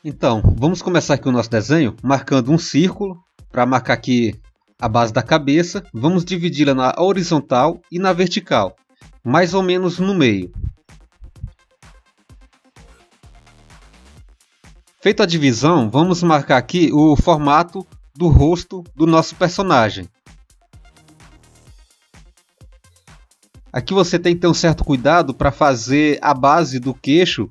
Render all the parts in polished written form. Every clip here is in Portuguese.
Então, vamos começar aqui o nosso desenho marcando um círculo para marcar aqui a base da cabeça. Vamos dividi-la na horizontal e na vertical, mais ou menos no meio. Feita a divisão, vamos marcar aqui o formato do rosto do nosso personagem. Aqui você tem que ter um certo cuidado para fazer a base do queixo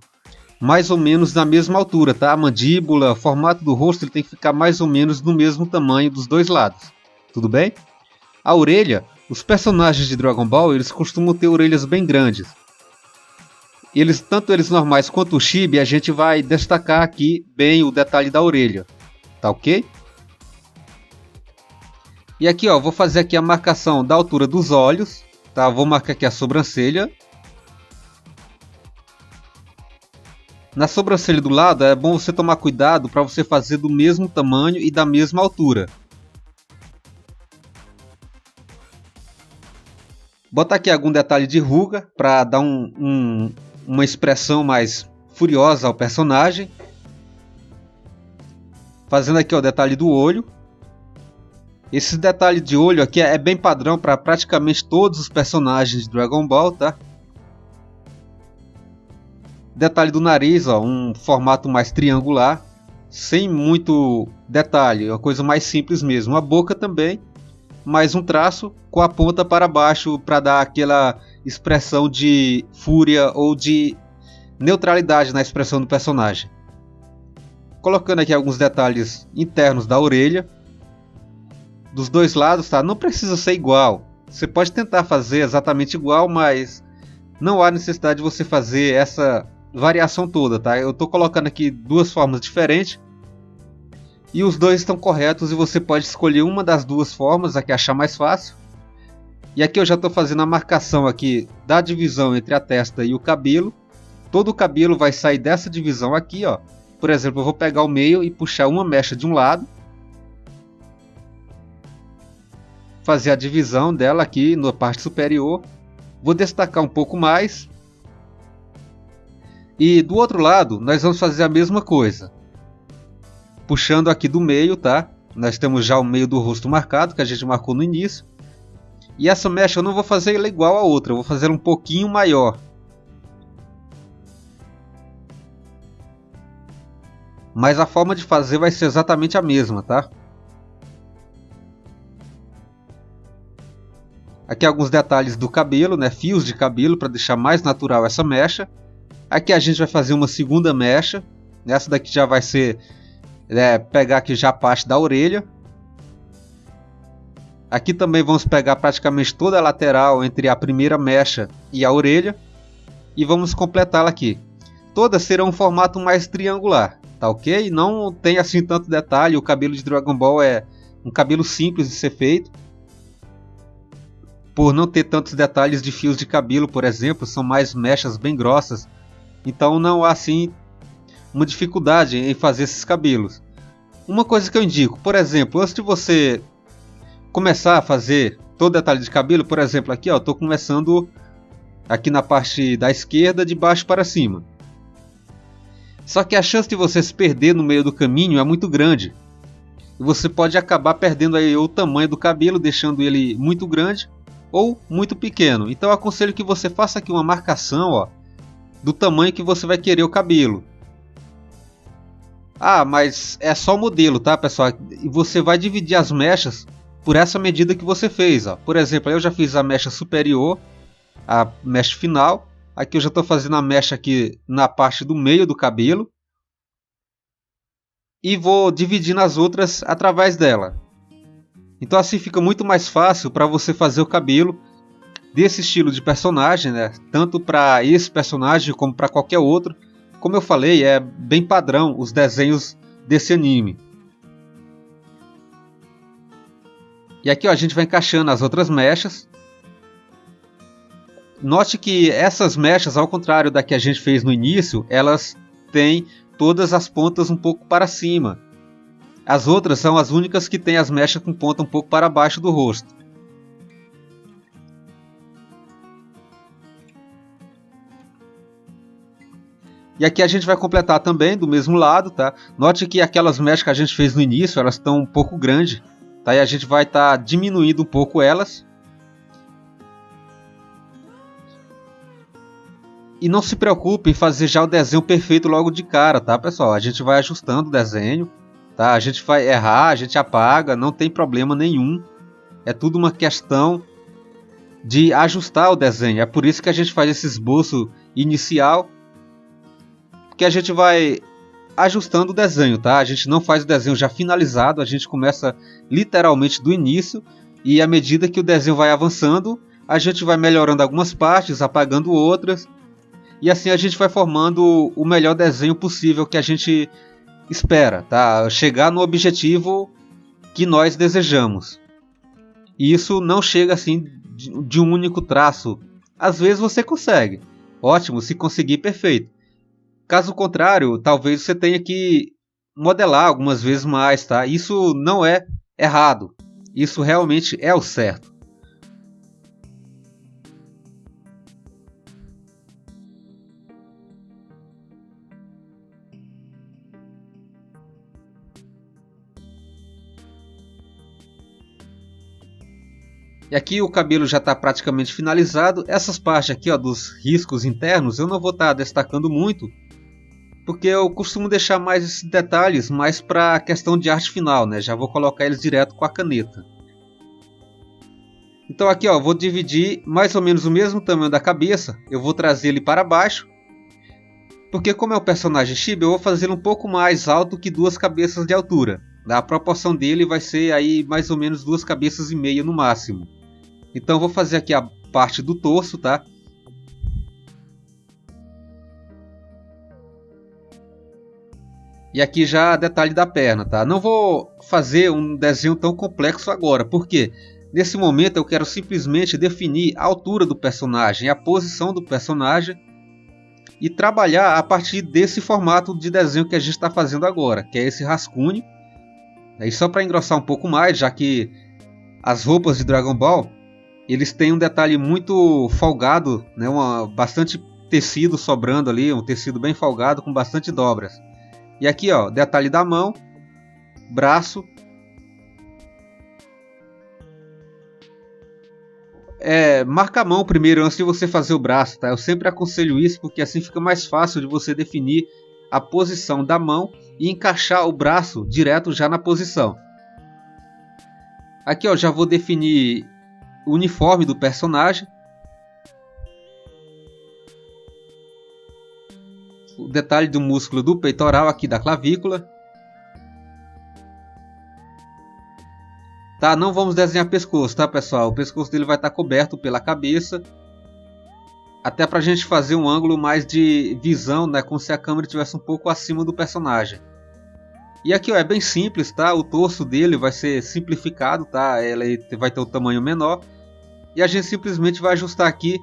mais ou menos na mesma altura, tá? A mandíbula, o formato do rosto ele tem que ficar mais ou menos no mesmo tamanho dos dois lados. Tudo bem? A orelha, os personagens de Dragon Ball, eles costumam ter orelhas bem grandes. Tanto eles normais quanto o Chibi, a gente vai destacar aqui bem o detalhe da orelha. Tá ok? E aqui, ó, vou fazer aqui a marcação da altura dos olhos, tá? Vou marcar aqui a sobrancelha. Na sobrancelha do lado é bom você tomar cuidado para você fazer do mesmo tamanho e da mesma altura. Botar aqui algum detalhe de ruga para dar uma expressão mais furiosa ao personagem. Fazendo aqui o detalhe do olho. Esse detalhe de olho aqui é bem padrão para praticamente todos os personagens de Dragon Ball, tá? Detalhe do nariz, ó, um formato mais triangular, sem muito detalhe, é uma coisa mais simples mesmo. A boca também, mais um traço com a ponta para baixo para dar aquela expressão de fúria ou de neutralidade na expressão do personagem. Colocando aqui alguns detalhes internos da orelha, dos dois lados, tá? Não precisa ser igual. Você pode tentar fazer exatamente igual, mas não há necessidade de você fazer essa variação toda, tá? Eu estou colocando aqui duas formas diferentes e os dois estão corretos e você pode escolher uma das duas formas, a que achar mais fácil. E aqui eu já estou fazendo a marcação aqui da divisão entre a testa e o cabelo. Todo o cabelo vai sair dessa divisão aqui, ó. Por exemplo, eu vou pegar o meio e puxar uma mecha de um lado, fazer a divisão dela aqui na parte superior. Vou destacar um pouco mais. E do outro lado, nós vamos fazer a mesma coisa. Puxando aqui do meio, tá? Nós temos já o meio do rosto marcado, que a gente marcou no início. E essa mecha eu não vou fazer ela igual a outra, eu vou fazer um pouquinho maior. Mas a forma de fazer vai ser exatamente a mesma, tá? Aqui alguns detalhes do cabelo, né? Fios de cabelo para deixar mais natural essa mecha. Aqui a gente vai fazer uma segunda mecha. Essa daqui já vai ser pegar aqui já a parte da orelha. Aqui também vamos pegar praticamente toda a lateral entre a primeira mecha e a orelha. E vamos completá-la aqui. Todas serão um formato mais triangular, tá ok? Não tem assim tanto detalhe. O cabelo de Dragon Ball é um cabelo simples de ser feito. Por não ter tantos detalhes de fios de cabelo, por exemplo, são mais mechas bem grossas. Então não há assim uma dificuldade em fazer esses cabelos. Uma coisa que eu indico, por exemplo, antes de você começar a fazer todo detalhe de cabelo, por exemplo, aqui ó, estou começando aqui na parte da esquerda de baixo para cima. Só que a chance de você se perder no meio do caminho é muito grande. E você pode acabar perdendo aí o tamanho do cabelo, deixando ele muito grande ou muito pequeno. Então eu aconselho que você faça aqui uma marcação, ó, do tamanho que você vai querer o cabelo. Ah, mas é só o modelo, tá, pessoal? E você vai dividir as mechas por essa medida que você fez, ó. Por exemplo, eu já fiz a mecha superior, a mecha final. Aqui eu já estou fazendo a mecha aqui na parte do meio do cabelo. E vou dividir nas outras através dela. Então assim fica muito mais fácil para você fazer o cabelo desse estilo de personagem, né? Tanto para esse personagem como para qualquer outro. Como eu falei, é bem padrão os desenhos desse anime. E aqui ó, a gente vai encaixando as outras mechas. Note que essas mechas, ao contrário da que a gente fez no início, elas têm todas as pontas um pouco para cima. As outras são as únicas que têm as mechas com ponta um pouco para baixo do rosto. E aqui a gente vai completar também do mesmo lado, tá? Note que aquelas mechas que a gente fez no início, elas estão um pouco grandes, tá? E a gente vai estar diminuindo um pouco elas. E não se preocupe em fazer já o desenho perfeito logo de cara, tá, pessoal? A gente vai ajustando o desenho, tá? A gente vai errar, a gente apaga, não tem problema nenhum. É tudo uma questão de ajustar o desenho. É por isso que a gente faz esse esboço inicial, que a gente vai ajustando o desenho, tá? A gente não faz o desenho já finalizado, a gente começa literalmente do início e à medida que o desenho vai avançando, a gente vai melhorando algumas partes, apagando outras e assim a gente vai formando o melhor desenho possível que a gente espera, tá? Chegar no objetivo que nós desejamos. E isso não chega assim de um único traço. Às vezes você consegue. Ótimo, se conseguir, perfeito. Caso contrário, talvez você tenha que modelar algumas vezes mais, tá? Isso não é errado. Isso realmente é o certo. E aqui o cabelo já está praticamente finalizado. Essas partes aqui, ó, dos riscos internos, eu não vou estar destacando muito, porque eu costumo deixar mais esses detalhes mais para a questão de arte final, né? Já vou colocar eles direto com a caneta. Então aqui, ó, vou dividir mais ou menos o mesmo tamanho da cabeça. Eu vou trazer ele para baixo, porque como é o personagem Shiba, eu vou fazer ele um pouco mais alto que 2 cabeças de altura. A proporção dele vai ser aí mais ou menos 2,5 cabeças no máximo. Então eu vou fazer aqui a parte do torso, tá? E aqui já detalhe da perna, tá? Não vou fazer um desenho tão complexo agora, porque nesse momento eu quero simplesmente definir a altura do personagem, a posição do personagem e trabalhar a partir desse formato de desenho que a gente está fazendo agora, que é esse rascunho. E só para engrossar um pouco mais, já que as roupas de Dragon Ball, eles têm um detalhe muito folgado, né? Bastante tecido sobrando ali, um tecido bem folgado com bastante dobras. E aqui, ó, detalhe da mão, braço. Marca a mão primeiro antes de você fazer o braço, tá? Eu sempre aconselho isso porque assim fica mais fácil de você definir a posição da mão e encaixar o braço direto já na posição. Aqui, ó, já vou definir o uniforme do personagem. O detalhe do músculo do peitoral aqui da clavícula. Tá, não vamos desenhar pescoço, tá, pessoal? O pescoço dele vai estar coberto pela cabeça. Até pra gente fazer um ângulo mais de visão, né? Como se a câmera estivesse um pouco acima do personagem. E aqui, ó, é bem simples, tá? O torso dele vai ser simplificado, tá? Ele vai ter um tamanho menor. E a gente simplesmente vai ajustar aqui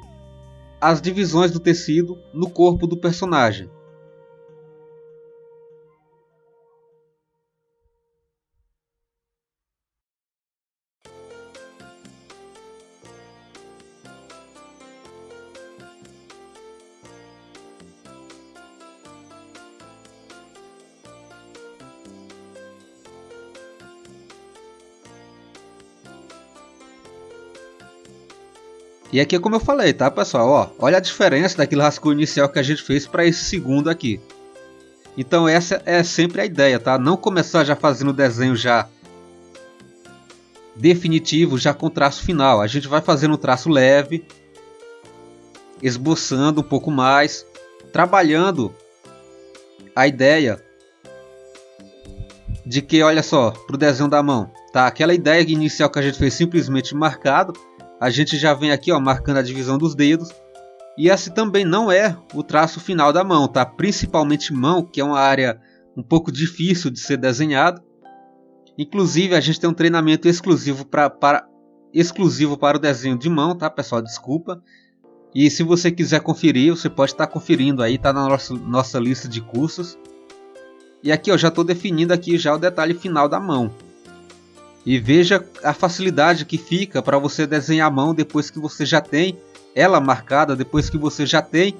as divisões do tecido no corpo do personagem. E aqui é como eu falei, tá, pessoal? Ó, olha a diferença daquele rascunho inicial que a gente fez para esse segundo aqui. Então essa é sempre a ideia, tá? Não começar já fazendo o desenho já definitivo, já com traço final. A gente vai fazendo um traço leve, esboçando um pouco mais, trabalhando a ideia de que, olha só, para o desenho da mão, tá? Aquela ideia inicial que a gente fez simplesmente marcado, a gente já vem aqui, ó, marcando a divisão dos dedos. E esse também não é o traço final da mão, tá? Principalmente mão, que é uma área um pouco difícil de ser desenhado. Inclusive, a gente tem um treinamento exclusivo para o desenho de mão, tá, pessoal? Desculpa. E se você quiser conferir, você pode estar conferindo aí, tá na nossa lista de cursos. E aqui eu já estou definindo aqui já o detalhe final da mão. E veja a facilidade que fica para você desenhar a mão depois que você já tem ela marcada, depois que você já tem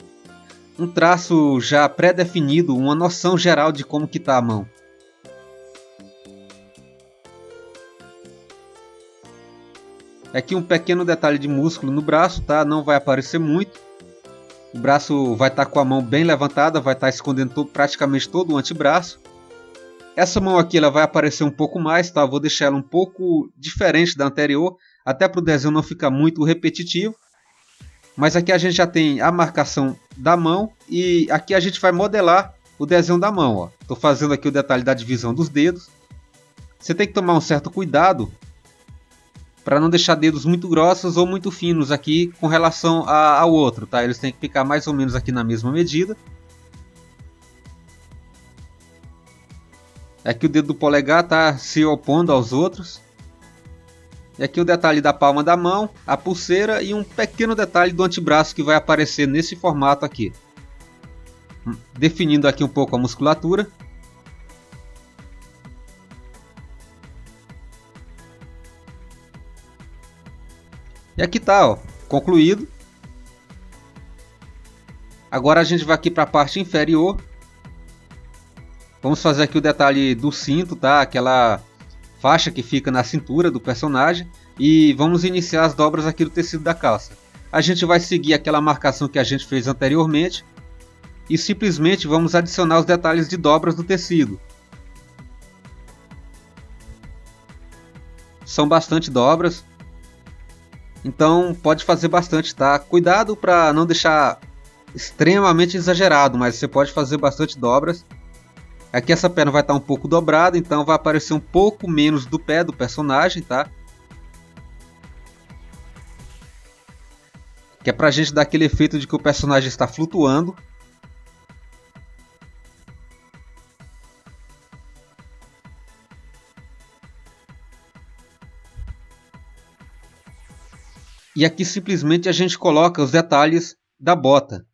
um traço já pré-definido, uma noção geral de como que está a mão. Aqui um pequeno detalhe de músculo no braço, tá? Não vai aparecer muito. O braço vai estar com a mão bem levantada, vai estar escondendo praticamente todo o antebraço. Essa mão aqui ela vai aparecer um pouco mais, tá? Vou deixar ela um pouco diferente da anterior, até para o desenho não ficar muito repetitivo. Mas aqui a gente já tem a marcação da mão e aqui a gente vai modelar o desenho da mão. Estou fazendo aqui o detalhe da divisão dos dedos. Você tem que tomar um certo cuidado para não deixar dedos muito grossos ou muito finos aqui com relação ao outro, tá? Eles têm que ficar mais ou menos aqui na mesma medida. Aqui o dedo do polegar está se opondo aos outros. E aqui o detalhe da palma da mão, a pulseira e um pequeno detalhe do antebraço que vai aparecer nesse formato aqui. Definindo aqui um pouco a musculatura. E aqui está, ó, concluído. Agora a gente vai aqui para a parte inferior. Vamos fazer aqui o detalhe do cinto, tá? Aquela faixa que fica na cintura do personagem. E vamos iniciar as dobras aqui do tecido da calça. A gente vai seguir aquela marcação que a gente fez anteriormente. E simplesmente vamos adicionar os detalhes de dobras do tecido. São bastante dobras. Então pode fazer bastante, tá? Cuidado para não deixar extremamente exagerado, mas você pode fazer bastante dobras. Aqui essa perna vai estar um pouco dobrada, então vai aparecer um pouco menos do pé do personagem, tá? Que é pra gente dar aquele efeito de que o personagem está flutuando. E aqui simplesmente a gente coloca os detalhes da bota.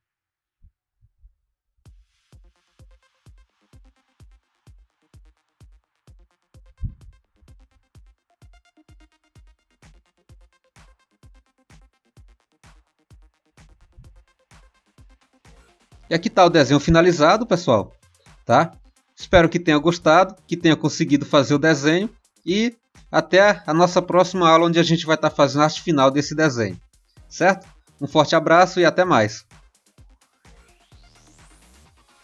E aqui está o desenho finalizado, pessoal, tá? Espero que tenha gostado, que tenha conseguido fazer o desenho e até a nossa próxima aula onde a gente vai estar fazendo a arte final desse desenho, certo? Um forte abraço e até mais!